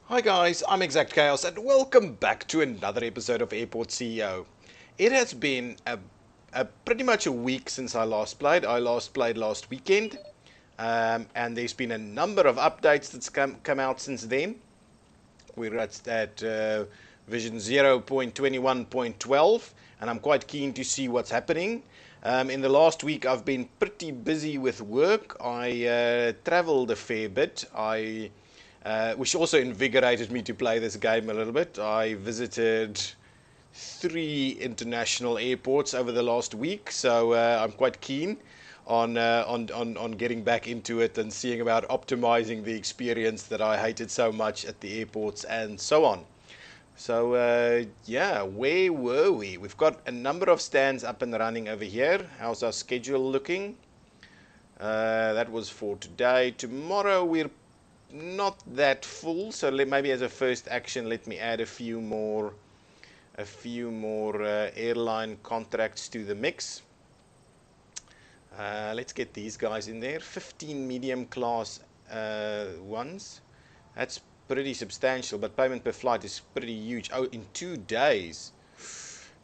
Hi guys, I'm ExactChaos and welcome back to another episode of Airport CEO. It has been a pretty much a week since I last played. I last played last weekend, and there's been a number of updates that's come out since then. We're at version 0.21.12, and I'm quite keen to see what's happening. In the last week, I've been pretty busy with work. I traveled a fair bit. Which also invigorated me to play this game a little bit. I visited 3 international airports over the last week, so I'm quite keen on getting back into it and seeing about optimizing the experience that I hated so much at the airports and so on. So yeah, where were we? We've got a number of stands up and running over here. How's our schedule looking? That was for today. Tomorrow we're not that full, so maybe as a first action, let me add a few more airline contracts to the mix. Let's get these guys in there. 15 medium class ones. That's pretty substantial, but payment per flight is pretty huge. Oh, in 2 days.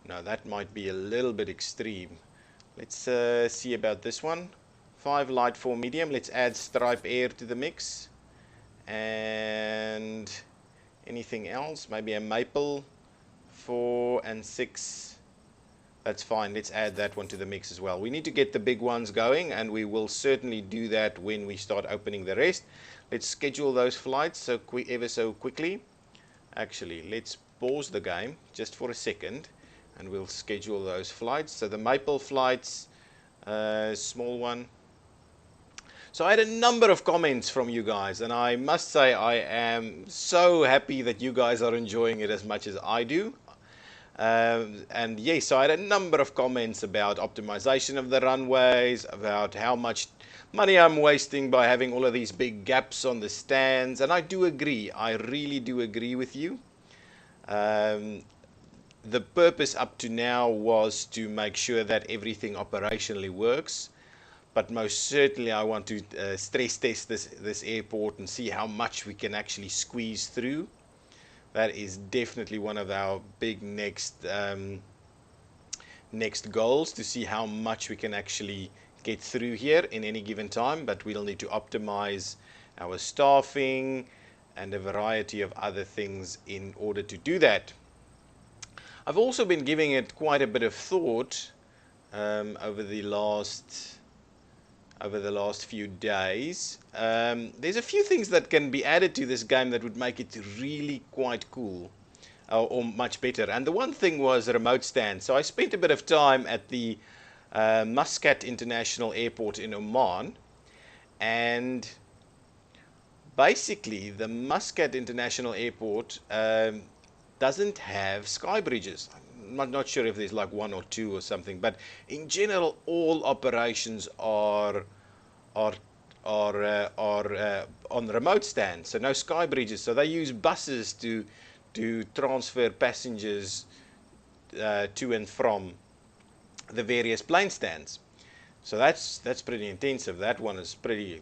No, that might be a little bit extreme. Let's see about this one. 5 light, 4 medium. Let's add Stripe Air to the mix. And anything else? Maybe a Maple, 4 and 6. That's fine. Let's add that one to the mix as well. We need to get the big ones going, and we will certainly do that when we start opening the rest. Let's schedule those flights ever so quickly. Actually, let's pause the game just for a second, and we'll schedule those flights. So the Maple flights, small one. So I had a number of comments from you guys, and I must say I am so happy that you guys are enjoying it as much as I do. And yes, so I had a number of comments about optimization of the runways, about how much money I'm wasting by having all of these big gaps on the stands, and I do agree. I really do agree with you. The purpose up to now was to make sure that everything operationally works. But most certainly I want to stress test this airport and see how much we can actually squeeze through. That is definitely one of our big next goals, to see how much we can actually get through here in any given time. But we'll need to optimize our staffing and a variety of other things in order to do that. I've also been giving it quite a bit of thought over the last few days. There's a few things that can be added to this game that would make it really quite cool, or much better. And the one thing was remote stands. So I spent a bit of time at the Muscat International Airport in Oman, and basically the Muscat International Airport doesn't have sky bridges. I'm not sure if there's like 1 or 2 or something, but in general, all operations are on remote stands, so no sky bridges. So they use buses to transfer passengers to and from the various plane stands. So that's pretty intensive. That one is pretty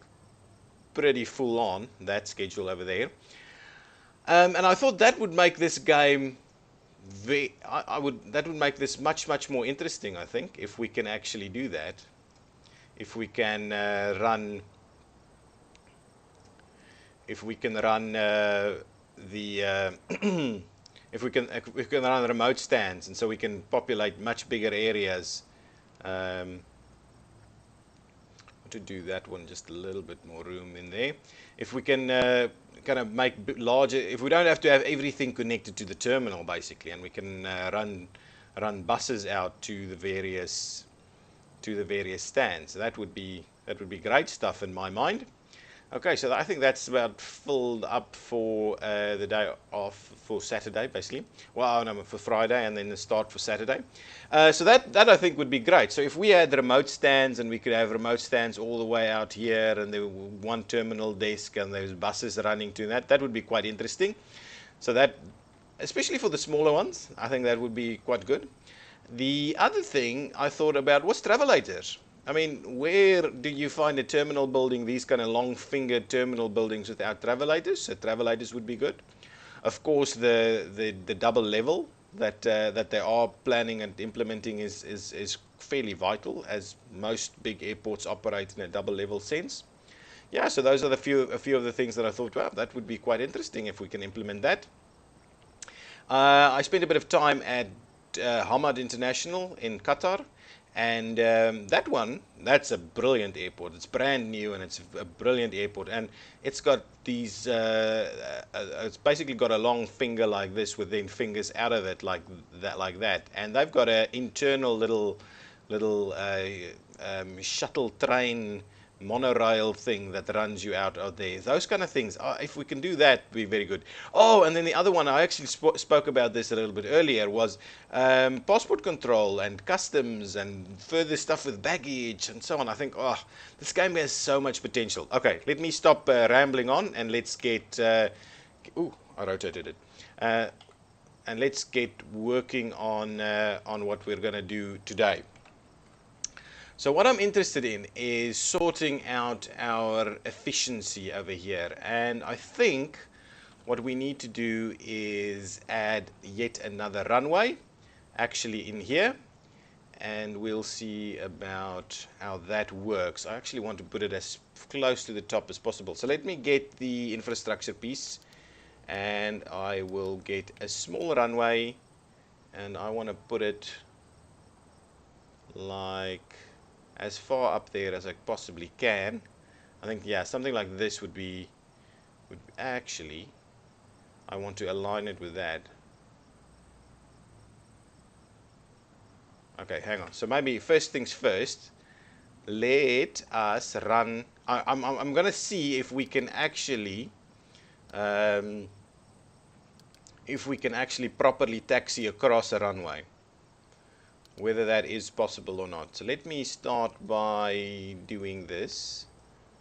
full on, that schedule over there. And I thought that would make this game that would make this much more interesting, I think, if we can actually do that. If we can run if we can run if we can run remote stands, and so we can populate much bigger areas. To do that one, just a little bit more room in there. If we can kind of make larger, if we don't have to have everything connected to the terminal basically, and we can run buses out to the various stands, that would be great stuff in my mind. Okay, so I think that's about filled up for the day off for Saturday, basically. Well, no, for Friday, and then the start for Saturday. So that I think would be great. So if we had remote stands, and we could have remote stands all the way out here, and there were one terminal desk, and there's buses running to that would be quite interesting. So that, especially for the smaller ones, I think that would be quite good. The other thing I thought about was travelators. I mean, where do you find a terminal building, these kind of long-fingered terminal buildings without travelators? So travelators would be good. Of course, the double level that they are planning and implementing is fairly vital, as most big airports operate in a double level sense. Yeah, so those are a few of the things that I thought, wow, that would be quite interesting if we can implement that. I spent a bit of time at Hamad International in Qatar, and that's a brilliant airport. It's brand new and it's a brilliant airport, and it's got these. It's basically got a long finger like this, with then fingers out of it like that, and they've got an internal little shuttle train monorail thing that runs you out of there. Those kind of things. If we can do that, it'd be very good. Oh, and then the other one, I actually spoke about this a little bit earlier, was passport control and customs and further stuff with baggage and so on. I think, oh, this game has so much potential. Okay, let me stop rambling on, and let's get... ooh, I rotated it. And let's get working on what we're going to do today. So what I'm interested in is sorting out our efficiency over here, and I think what we need to do is add yet another runway actually in here, and we'll see about how that works. I actually want to put it as close to the top as possible. So let me get the infrastructure piece, and I will get a small runway, and I want to put it like as far up there as I possibly can. I think, yeah, something like this would actually, I want to align it with that. Okay, hang on. So maybe first things first, let us run. I'm gonna see if we can actually properly taxi across a runway, whether that is possible or not. So let me start by doing this.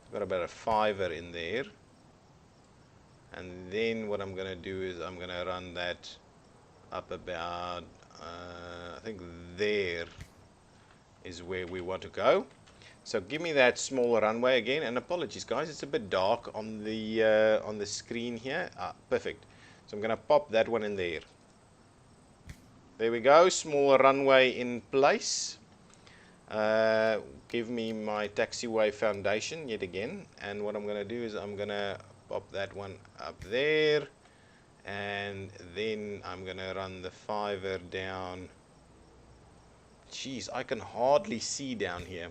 I've got about a fiver in there, and then what I'm going to do is I'm going to run that up about I think there is where we want to go. So give me that small runway again, and apologies guys, it's a bit dark on the screen here. Perfect. So I'm going to pop that one in there. There we go, small runway in place. Give me my taxiway foundation yet again, and what I'm going to do is I'm going to pop that one up there, and then I'm going to run the fiver down. Jeez, I can hardly see down here.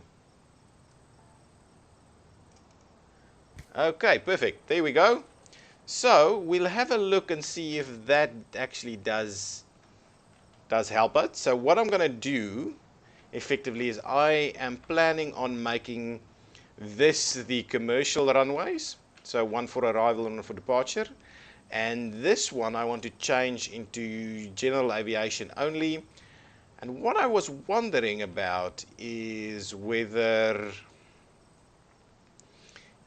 Okay, perfect. There we go. So we'll have a look and see if that actually does help us. So what I'm going to do effectively is I am planning on making this the commercial runways, so one for arrival and one for departure, and this one I want to change into general aviation only. And what I was wondering about is whether,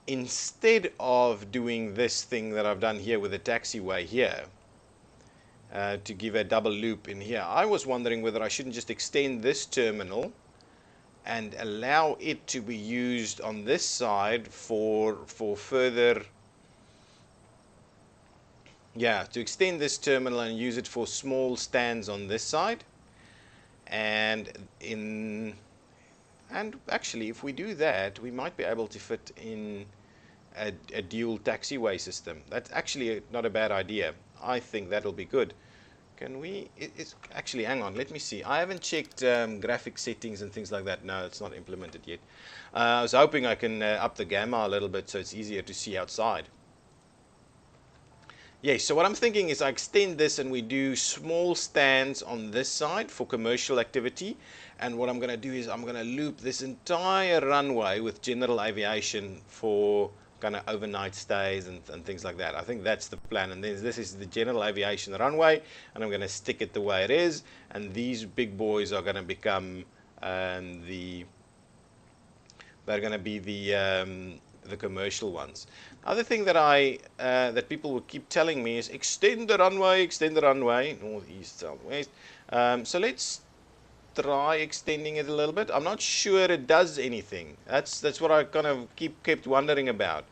instead of doing this thing that I've done here with the taxiway here, to give a double loop in here, I was wondering whether I shouldn't just extend this terminal and allow it to be used on this side for further, yeah, to extend this terminal and use it for small stands on this side. And actually, if we do that, we might be able to fit in a dual taxiway system. That's actually not a bad idea. I think that'll be good. Can we? It's actually, hang on, let me see. I haven't checked graphic settings and things like that. No, it's not implemented yet. I was hoping I can up the gamma a little bit so it's easier to see outside. Yes, so what I'm thinking is I extend this and we do small stands on this side for commercial activity. And what I'm going to do is I'm going to loop this entire runway with general aviation for kind of overnight stays and things like that. I think that's the plan. And then this is the general aviation runway, and I'm going to stick it the way it is. And these big boys are going to become the commercial ones. Other thing that that people will keep telling me is extend the runway, north, east, south, west. So let's try extending it a little bit. I'm not sure it does anything. That's what I kind of kept wondering about.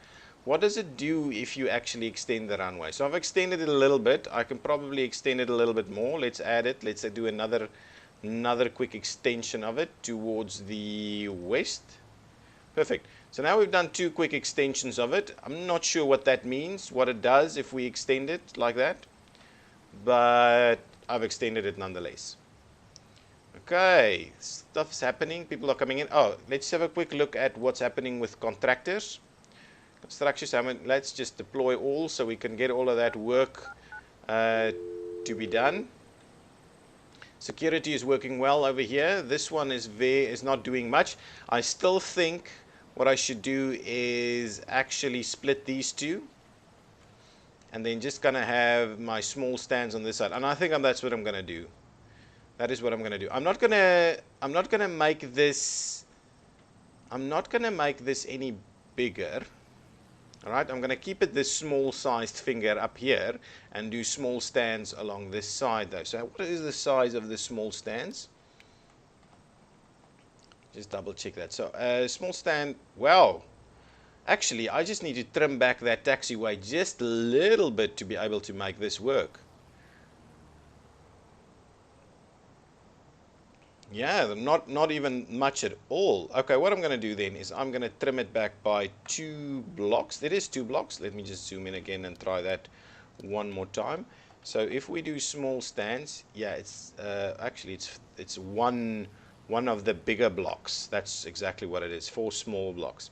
What does it do if you actually extend the runway? So I've extended it a little bit. I can probably extend it a little bit more. Let's add it. Let's do another quick extension of it towards the west. Perfect. So now we've done 2 quick extensions of it. I'm not sure what that means, what it does if we extend it like that, but I've extended it nonetheless. Okay, stuff's happening. People are coming in. Oh, let's have a quick look at what's happening with contractors. Structures, let's just deploy all so we can get all of that work to be done. Security is working well over here. This one is not doing much. I still think what I should do is actually split these two, and then just gonna have my small stands on this side. And I think that's what I'm gonna do. That is what I'm gonna do. I'm not gonna make this any bigger. Alright, I'm going to keep it this small sized finger up here and do small stands along this side though. So what is the size of the small stands? Just double check that. So small stand, well, actually I just need to trim back that taxiway just a little bit to be able to make this work. Yeah, not even much at all. Okay, what I'm going to do then is I'm going to trim it back by 2 blocks. It is 2 blocks. Let me just zoom in again and try that one more time. So if we do small stands, yeah, it's actually it's one of the bigger blocks. That's exactly what it is. 4 small blocks.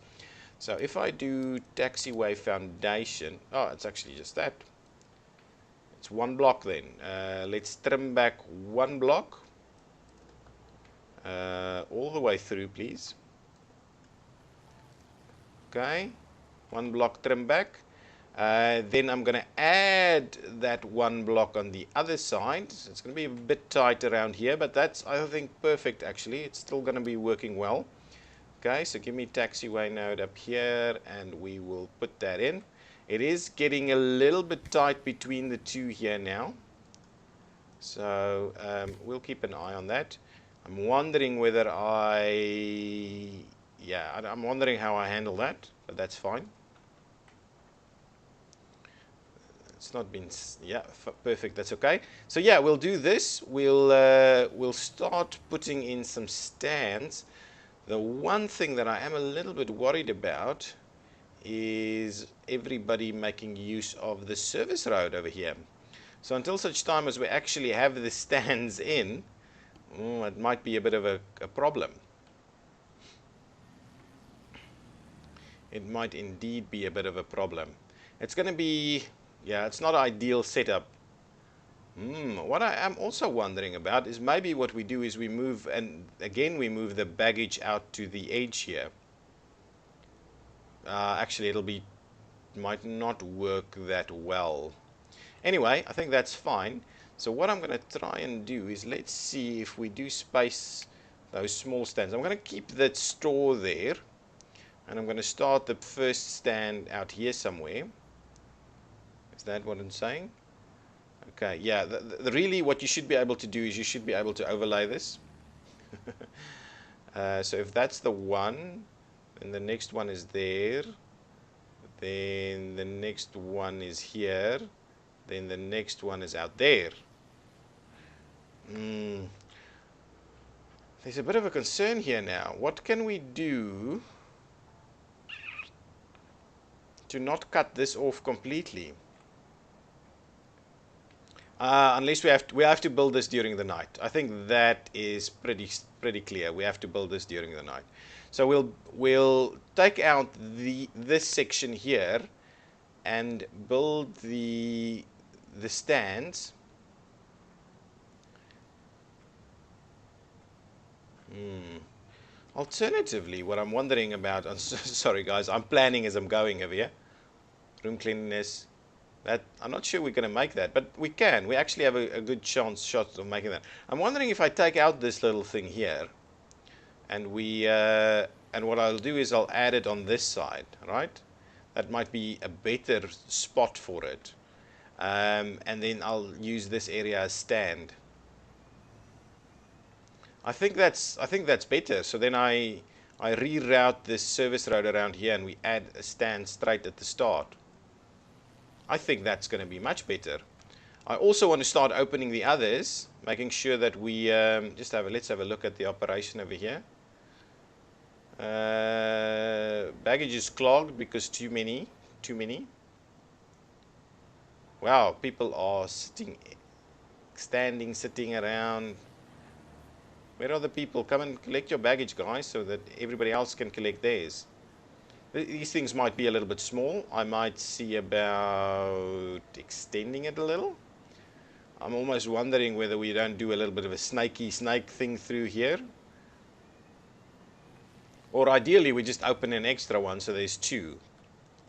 So if I do taxiway foundation, oh, it's actually just that. It's 1 block then. Let's trim back 1 block. All the way through, please. Okay, 1 block trim back. Then I'm going to add that 1 block on the other side. So it's going to be a bit tight around here, but that's, I think, perfect actually. It's still going to be working well. Okay, so give me taxiway node up here, and we will put that in. It is getting a little bit tight between the two here now. So we'll keep an eye on that. I'm wondering whether I'm wondering how I handle that, but that's fine. It's not been, yeah, perfect, that's okay. So yeah, we'll do this. We'll start putting in some stands. The one thing that I am a little bit worried about is everybody making use of the service road over here. So until such time as we actually have the stands in, it might be a bit of a problem. It might indeed be a bit of a problem. It's going to be, yeah, it's not an ideal setup. What I am also wondering about is maybe what we do is we move, and again we move the baggage out to the edge here. Actually, might not work that well. Anyway, I think that's fine. So what I'm going to try and do is, let's see if we do space those small stands. I'm going to keep that store there, and I'm going to start the first stand out here somewhere. Is that what I'm saying? Okay, yeah, really what you should be able to do is you should be able to overlay this. So if that's the one, then the next one is there, then the next one is here, then the next one is out there. There's a bit of a concern here now. What can we do to not cut this off completely? Unless we have to build this during the night. I think that is pretty clear. We have to build this during the night. So we'll take out this section here and build the stands. Alternatively, what I'm wondering about, sorry guys, I'm planning as I'm going over here. Room cleanliness. That I'm not sure we're going to make that, but we can. We actually have a good shot of making that. I'm wondering if I take out this little thing here, and and what I'll do is I'll add it on this side, right? That might be a better spot for it. And then I'll use this area as stand. I think that's better. So then I reroute this service road around here and we add a stand straight at the start. I think that's going to be much better. I also want to start opening the others, making sure that we let's have a look at the operation over here. Baggage is clogged because too many. Wow, people are sitting around. Where are the people? Come and collect your baggage, guys, so that everybody else can collect theirs. These things might be a little bit small. I might see about extending it a little. I'm almost wondering whether we don't do a little bit of a snake thing through here. Or ideally, we just open an extra one so there's two.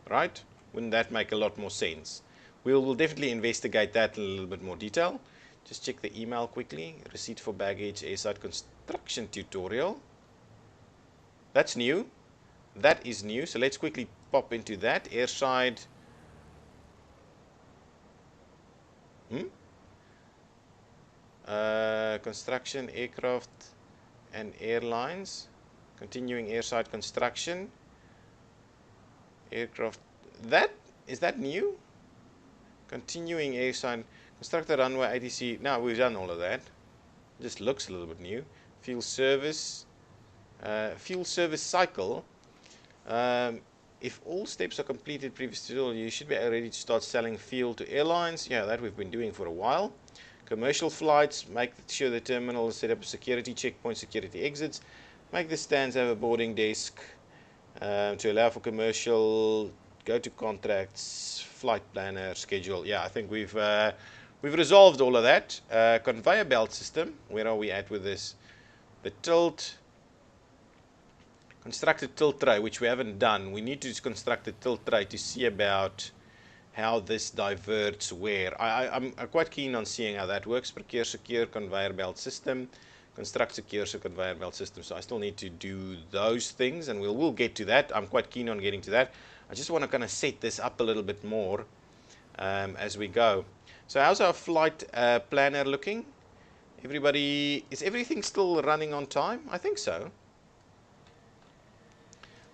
Right? Wouldn't that make a lot more sense? We'll definitely investigate that in a little bit more detail. Just check the email quickly. Receipt for baggage, airside construction tutorial. That's new. That is new. So let's quickly pop into that. Airside. Construction, aircraft and airlines. Continuing airside construction. Aircraft. Is that new? Continuing airside. Construct the runway ATC. Now we've done all of that. Just looks a little bit new. Fuel service cycle. If all steps are completed previous to you should be ready to start selling fuel to airlines. Yeah, that we've been doing for a while. Commercial flights. Make sure the terminal is set up a security checkpoint, security exits. Make the stands have a boarding desk to allow for commercial. Go to contracts, flight planner, schedule. Yeah, I think we've resolved all of that. Conveyor belt system. Where are we at with this? The tilt. Construct a tilt tray, which we haven't done. We need to construct a tilt tray to see about how this diverts where. I'm quite keen on seeing how that works. Procure secure conveyor belt system. Construct secure conveyor belt system. So I still need to do those things, and we'll get to that. I'm quite keen on getting to that. I just want to kind of set this up a little bit more as we go. So how's our flight planner looking? Is everything still running on time? I think so.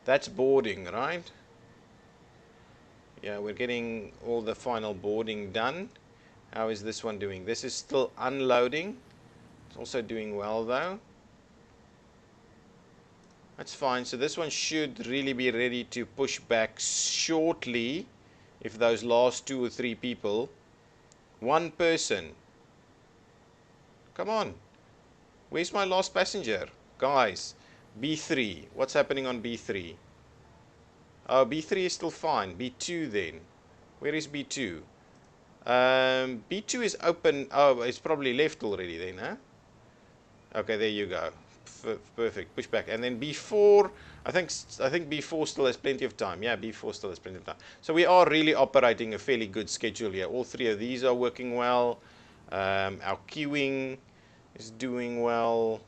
That's boarding, right? Yeah, we're getting all the final boarding done. How is this one doing? This is still unloading. It's also doing well though. That's fine. So this one should really be ready to push back shortly if those last 2 or 3 people. One person. Come on. Where's my last passenger? Guys, B3. What's happening on B3? Oh, B3 is still fine. B2 then. Where is B2? B2 is open. Oh, it's probably left already then, huh? Okay, there you go. Perfect. Push back. And then B4, I think B4 still has plenty of time. Yeah, B4 still has plenty of time. So we are really operating a fairly good schedule here. All 3 of these are working well. Our queuing is doing well.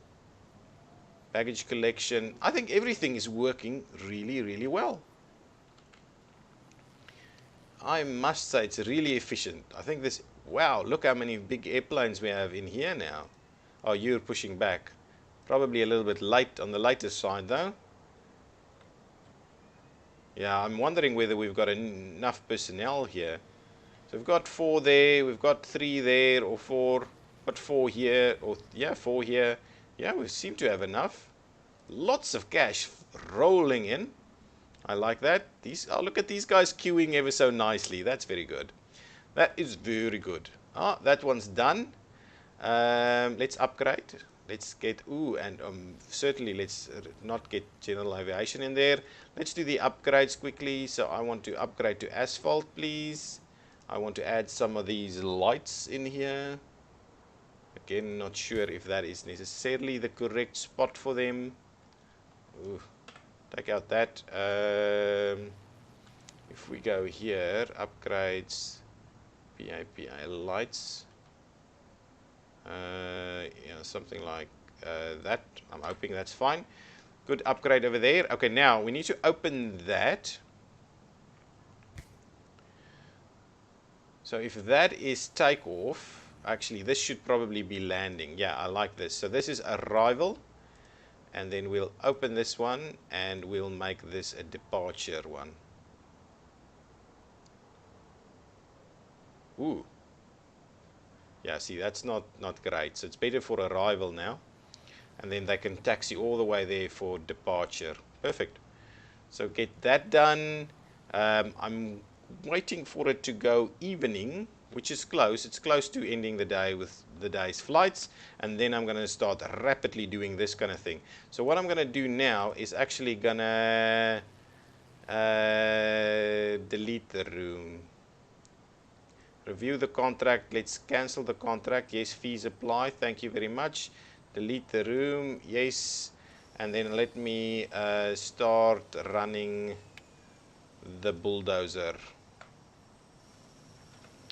Baggage collection. I think everything is working really, really well. I must say it's really efficient. I think this, wow, look how many big airplanes we have in here now. Oh, you're pushing back. Probably a little bit light on the later side though. Yeah, I'm wondering whether we've got enough personnel here. So we've got 4 there, we've got 3 there, or 4, but 4 here, or yeah, 4 here. Yeah, we seem to have enough. Lots of cash rolling in. I like that. Oh, look at these guys queuing ever so nicely. That's very good. That is very good. Ah, that one's done. Let's upgrade. Let's get, certainly let's not get general aviation in there. Let's do the upgrades quickly. So I want to upgrade to asphalt, please. I want to add some of these lights in here. Again, not sure if that is necessarily the correct spot for them. Ooh, take out that. If we go here, upgrades, PI lights. Yeah, something like that. I'm hoping that's fine. Good upgrade over there. Okay, now we need to open that. So if that is takeoff, Actually, this should probably be landing. Yeah, I like this. So this is arrival, and then we'll open this one and we'll make this a departure one. Ooh. Yeah, see, that's not great. So it's better for arrival now. And then they can taxi all the way there for departure. Perfect. So get that done. I'm waiting for it to go evening, which is close. It's close to ending the day with the day's flights. And then I'm going to start rapidly doing this kind of thing. So what I'm going to do now is actually going to delete the room. Review the contract. Let's cancel the contract. Yes, fees apply. Thank you very much. Delete the room. Yes. And then let me start running the bulldozer.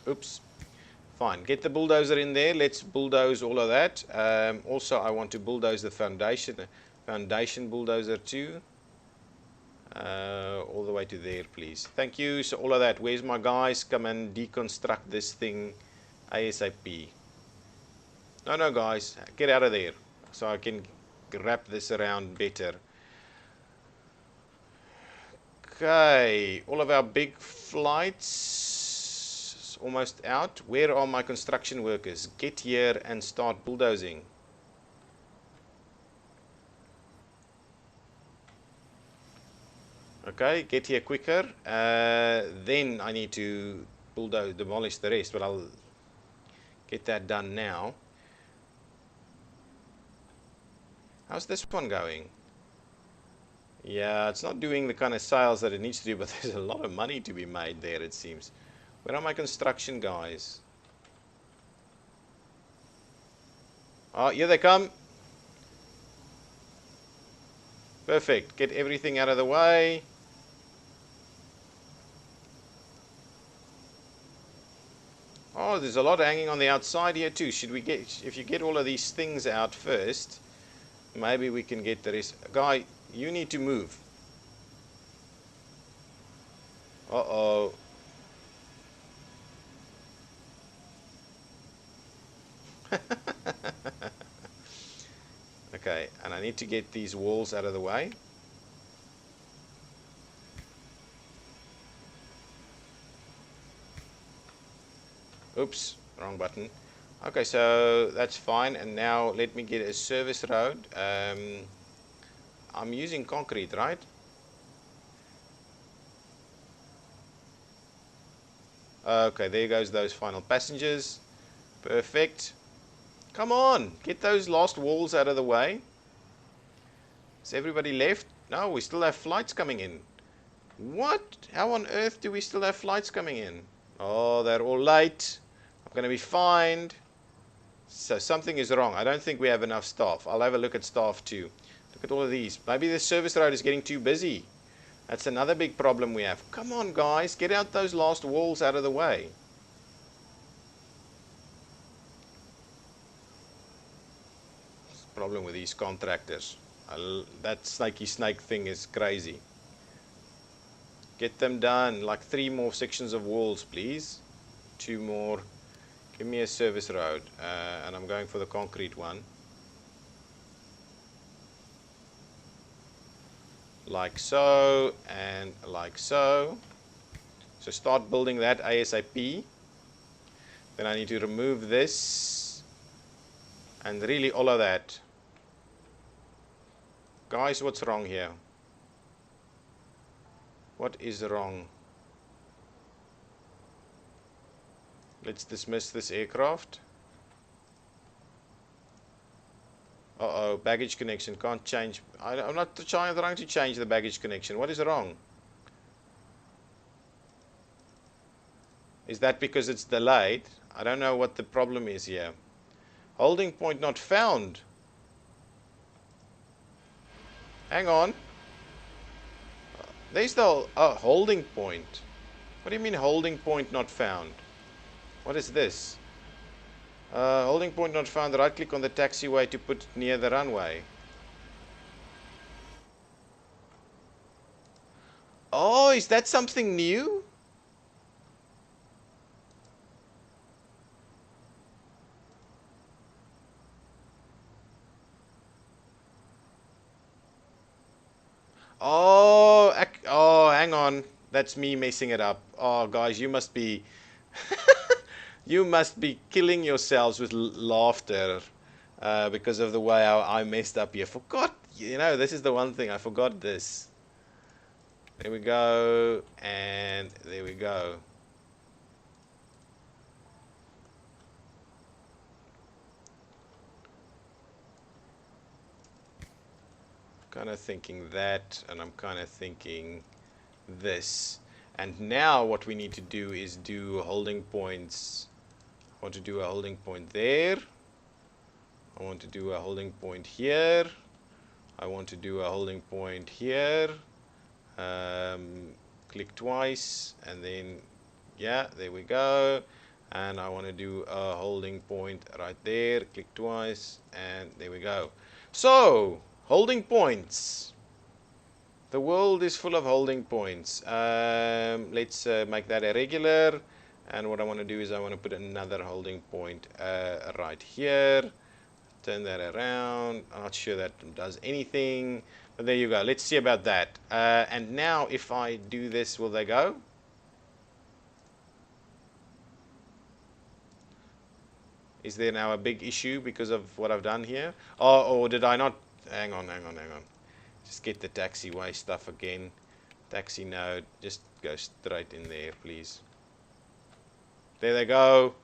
Oops. Fine. Get the bulldozer in there. Let's bulldoze all of that. Also, I want to bulldoze the foundation bulldozer too. All the way to there, please. Thank you. So all of that. Where's my guys? Come and deconstruct this thing ASAP. No, guys. Get out of there so I can wrap this around better. Okay. All of our big flights almost out. Where are my construction workers? Get here and start bulldozing. Okay, get here quicker. Then I need to demolish the rest, but I'll get that done now. How's this one going? Yeah, it's not doing the kind of sales that it needs to do, but there's a lot of money to be made there, it seems. Where are my construction guys? Oh, here they come. Perfect. Get everything out of the way. Oh, there's a lot hanging on the outside here too. Should we get, if you get all of these things out first, maybe we can get the rest. Guy, you need to move. Uh-oh. Okay, and I need to get these walls out of the way. Oops, wrong button. Okay, so that's fine. And now let me get a service road. I'm using concrete, right? Okay, there goes those final passengers. Perfect. Come on, get those last walls out of the way. Is everybody left? No, we still have flights coming in. What? How on earth do we still have flights coming in? Oh, they're all late. I'm going to be fined. So something is wrong. I don't think we have enough staff. I'll have a look at staff too. Look at all of these. Maybe the service road is getting too busy. That's another big problem we have. Come on, guys. Get out those last walls out of the way. Problem with these contractors. That snaky snake thing is crazy. Get them done. Like 3 more sections of walls, please. 2 more. Give me a service road. And I'm going for the concrete one. Like so. And like so. So start building that ASAP. Then I need to remove this. And really all of that. Guys, what's wrong here? What is wrong? Let's dismiss this aircraft. Uh-oh, baggage connection. Can't change. I'm not trying to change the baggage connection. What is wrong? Is that because it's delayed? I don't know what the problem is here. Holding point not found. Hang on. There's the holding point. What do you mean holding point not found? What is this? Holding point not found. Right click on the taxiway to put it near the runway. Oh, is that something new? Oh, oh, hang on. That's me messing it up. Oh, guys, you must be you must be killing yourselves with laughter because of the way I messed up here. Forgot, this is the one thing I forgot this. There we go, and there we go. Kind of thinking that, and I'm kind of thinking this. And now what we need to do is do holding points. I want to do a holding point there. I want to do a holding point here. I want to do a holding point here. Click twice, and then, yeah, there we go. And I want to do a holding point right there. Click twice, and there we go. So, holding points. The world is full of holding points. Let's make that a regular. And what I want to do is I want to put another holding point right here. Turn that around. I'm not sure that does anything. But there you go. Let's see about that. And now if I do this, will they go? Is there now a big issue because of what I've done here? Oh, or did I not? Hang on. Just get the taxiway stuff again. Taxi node. Just go straight in there, please. There they go.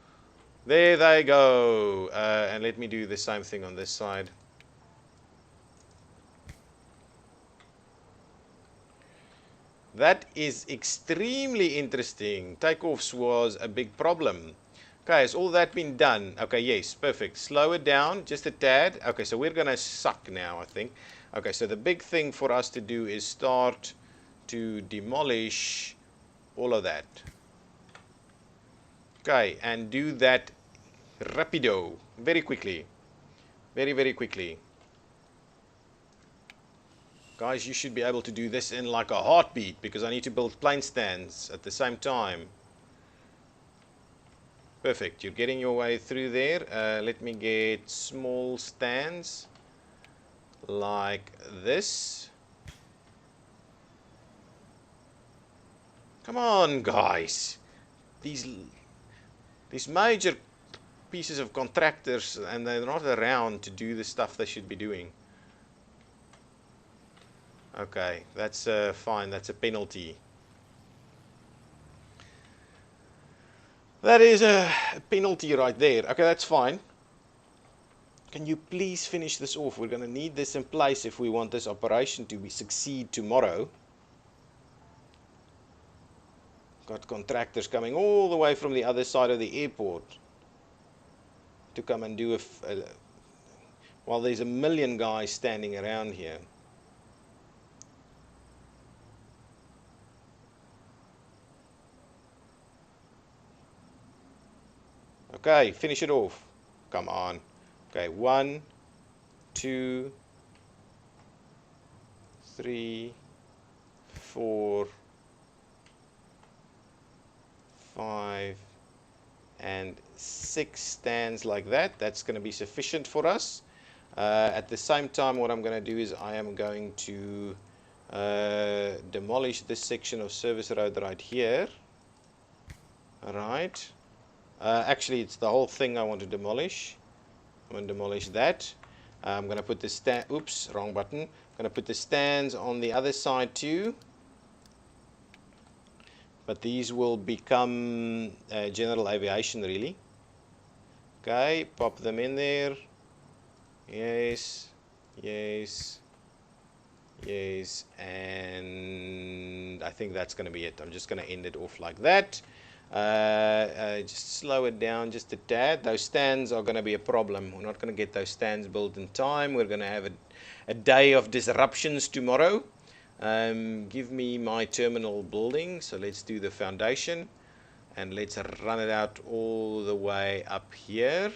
There they go. And let me do the same thing on this side. That is extremely interesting. Takeoffs was a big problem. Okay, has all that been done? Okay, yes, perfect. Slow it down just a tad. Okay, so we're going to suck now, I think. Okay, so the big thing for us to do is start to demolish all of that. Okay, and do that rapido, very quickly. Very, very quickly. Guys, you should be able to do this in like a heartbeat because I need to build plane stands at the same time. Perfect, you're getting your way through there. Let me get small stands like this. Come on, guys. These major pieces of contractors, and they're not around to do the stuff they should be doing. Okay, that's fine. That's a penalty. That is a penalty right there. Okay, that's fine. Can you please finish this off? We're going to need this in place if we want this operation to succeed tomorrow. Got contractors coming all the way from the other side of the airport to come and do while there's a million guys standing around here. Okay, finish it off. Come on. Okay, 1, 2, 3, 4, 5, and 6 stands like that. That's going to be sufficient for us. At the same time, what I'm going to do is I am going to demolish this section of service road right here. Alright. Actually, it's the whole thing I want to demolish. I'm going to demolish that. I'm going to put the stand. Oops, wrong button. I'm going to put the stands on the other side too. But these will become general aviation, really. Okay, pop them in there. Yes, yes, yes, and I think that's going to be it. I'm just going to end it off like that. Just slow it down just a tad. Those stands are going to be a problem. We're not going to get those stands built in time. We're going to have a day of disruptions tomorrow. Give me my terminal building. So let's do the foundation and let's run it out all the way up here.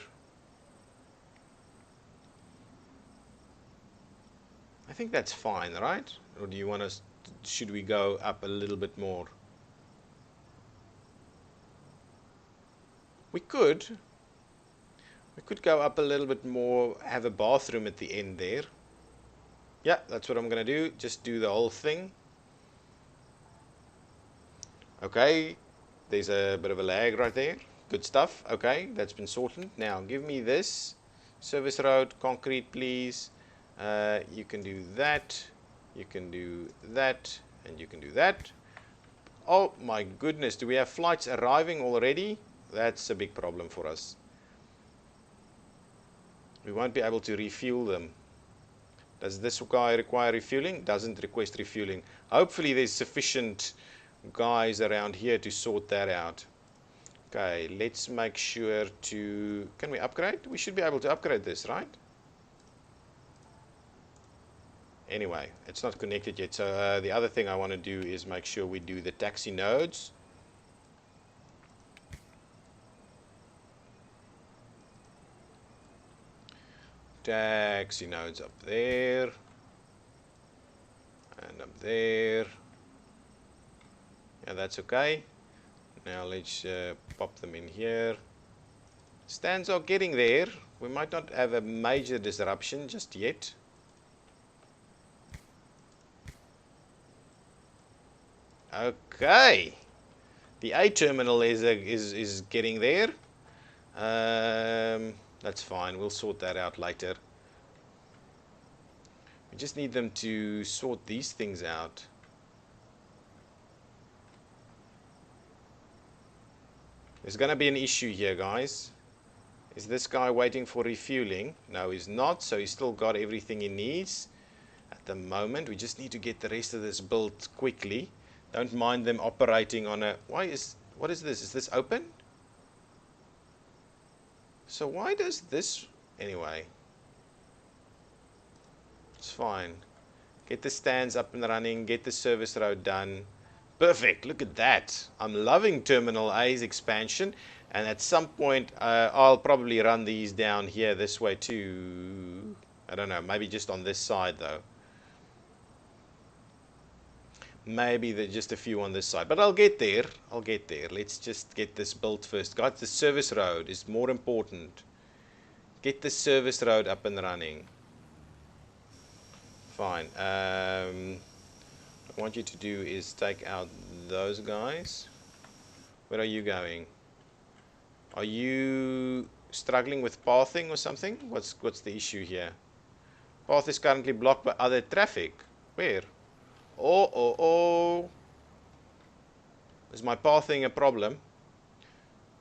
I think that's fine, right? Or do you want us? Should we go up a little bit more? We could go up a little bit more, have a bathroom at the end there. Yeah, that's what I'm gonna do. Just do the whole thing. Okay, there's a bit of a lag right there. Good stuff. Okay, that's been sorted. Now give me this service road concrete, please. You can do that. You can do that, and you can do that. Oh my goodness, do we have flights arriving already? That's a big problem for us. We won't be able to refuel them. Does this guy require refueling? Doesn't request refueling. Hopefully there's sufficient guys around here to sort that out. Okay, let's make sure to... Can we upgrade? We should be able to upgrade this, right? Anyway, it's not connected yet. So the other thing I want to do is make sure we do the taxi nodes. Taxi nodes up there. And up there. Yeah, that's okay. Now let's pop them in here. Stands are getting there. We might not have a major disruption just yet. Okay. The A terminal is getting there. That's fine. We'll sort that out later. We just need them to sort these things out. There's going to be an issue here, guys. Is this guy waiting for refueling? No, he's not. So he's still got everything he needs at the moment. We just need to get the rest of this built quickly. Don't mind them operating on a... What is this? Is this open? So why does this... Anyway. It's fine. Get the stands up and running. Get the service road done. Perfect. Look at that. I'm loving Terminal A's expansion. And at some point, I'll probably run these down here this way too. I don't know. Maybe just on this side though. Maybe just a few on this side. But I'll get there. I'll get there. Let's just get this built first. Guys, the service road is more important. Get the service road up and running. Fine. What I want you to do is take out those guys. Where are you going? Are you struggling with pathing or something? What's the issue here? Path is currently blocked by other traffic. Where? Oh. Is my pathing a problem?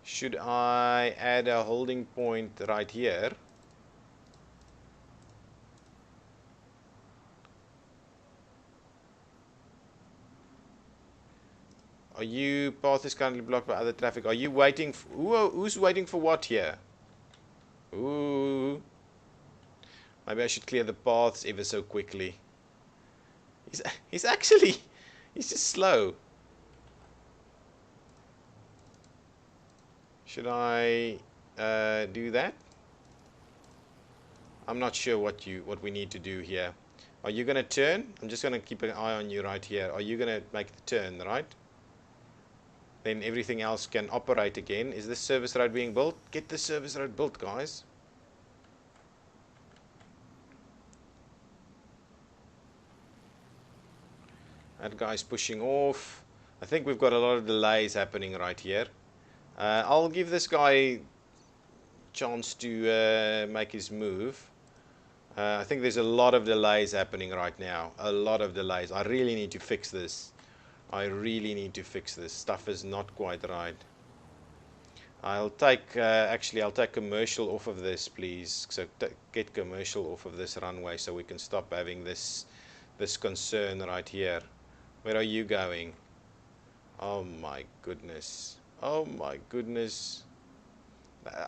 Should I add a holding point right here? Are you... Path is currently blocked by other traffic. Are you waiting... Who's waiting for what here? Ooh. Maybe I should clear the paths ever so quickly. He's actually... He's just slow. Should I do that? I'm not sure what we need to do here. Are you going to turn? I'm just going to keep an eye on you right here. Are you going to make the turn, right? Then everything else can operate again. Is this service road being built? Get the service road built, guys. That guy's pushing off. I think we've got a lot of delays happening right here. I'll give this guy a chance to make his move. I think there's a lot of delays happening right now. A lot of delays. I really need to fix this. I really need to fix this. Stuff is not quite right. I'll take, actually I'll take commercial off of this, please. So get commercial off of this runway so we can stop having this concern right here. Where are you going? Oh my goodness. Oh my goodness.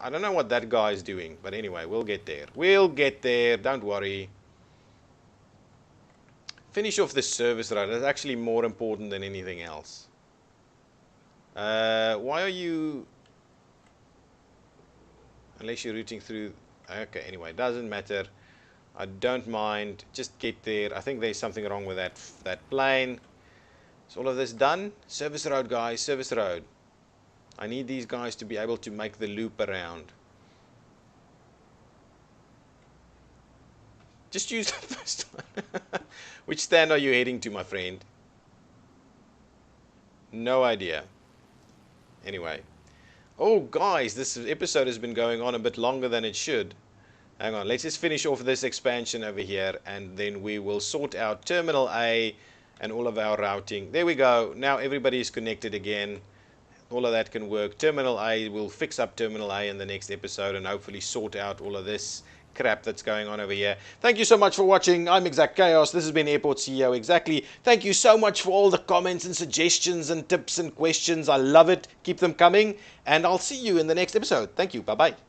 I don't know what that guy is doing, but anyway, we'll get there. We'll get there, don't worry. Finish off this service road. That's actually more important than anything else. Why are you... Unless you're routing through... Okay, anyway, doesn't matter. I don't mind. Just get there. I think there's something wrong with that plane. Is all of this done? Service road, guys. Service road. I need these guys to be able to make the loop around. Just use the first one. Which stand are you heading to, my friend? No idea. Anyway. Oh, guys, this episode has been going on a bit longer than it should. Hang on, let's just finish off this expansion over here, and then we will sort out Terminal A and all of our routing. There we go. Now everybody is connected again. All of that can work. Terminal A, we'll fix up Terminal A in the next episode and hopefully sort out all of this crap that's going on over here. Thank you so much for watching. I'm ExactChaos. This has been Airport CEO Exactly. Thank you so much for all the comments and suggestions and tips and questions. I love it. Keep them coming, and I'll see you in the next episode. Thank you. Bye-bye.